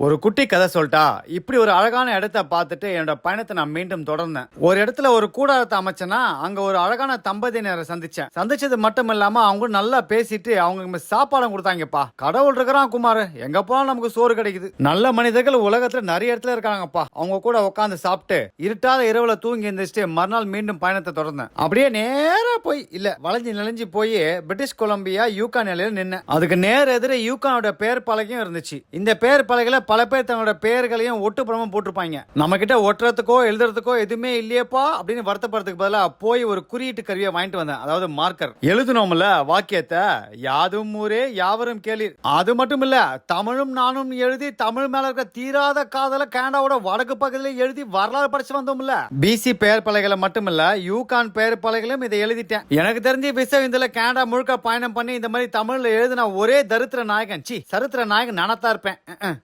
ஒரு குட்டி கதை சொல்லிட்டா. இப்படி ஒரு அழகான இடத்த பார்த்துட்டு என்னோட பயணத்தை நான் மீண்டும் தொடர்ந்தேன். ஒரு இடத்துல ஒரு கூடாரத்தை அமைச்சேன்னா அங்க ஒரு அழகான தம்பதியினரை சந்திச்சேன். சந்திச்சது மட்டும் இல்லாம அவங்க நல்லா பேசிட்டு அவங்க சாப்பாடும் கொடுத்தாங்கப்பா. கடவுள் இருக்கிறான் குமார், எங்க போனாலும் நமக்கு சோறு கிடைக்குது. நல்ல மனிதர்கள் உலகத்துல நிறைய இடத்துல இருக்காங்கப்பா. அவங்க கூட உட்காந்து சாப்பிட்டு இருட்டாத இரவுல தூங்கி எந்திரிச்சிட்டு மறுநாள் மீண்டும் பயணத்தை தொடர்ந்தேன். அப்படியே நேரா போய் வளைஞ்சு நெளிஞ்சு போய் பிரிட்டிஷ் கொலம்பியா யூகான் நிலையில நின்ன. அதுக்கு நேர எதிர யூகானோட பேர் பலகையும் இருந்துச்சு. இந்த பேர் பலகையில பல பேர் தங்களோட பெயர்களையும் ஒட்டுப்புறமும் போட்டிருப்பாங்க. நம்ம கிட்ட ஒட்டுறதுக்கோ எழுதுறதுக்கோ எதுவுமே இல்லையப்பா அப்படின்னு வருத்தப்படுறதுக்கு பதிலா போய் ஒரு குறியீட்டு கருவியை வாங்கிட்டு வந்தேன். அதாவது மார்க்கர். எழுதுனோம்ல வாக்கியத்தை, யாதும் ஊரே யாவரும் கேளீர். அது மட்டும் இல்ல, தமிழும் நானும் எழுதி தமிழ் மேல இருக்க தீராத காதல கனடாவோட வடக்கு பக்கத்துல எழுதி வரலாறு படிச்சு வந்தோம்ல. பிசி பெயர் பலகைகளை மட்டும் இல்ல, யூகான் பெயர் பலகையிலும் இதை எழுதிட்டேன். எனக்கு தெரிஞ்சு விஸ்வ கனடா முழுக்க பயணம் பண்ணி இந்த மாதிரி தமிழ்ல எழுதின ஒரே தரித்திர நாயகன் சரித்திர நாயகன் நானத்தான் இருப்பேன்.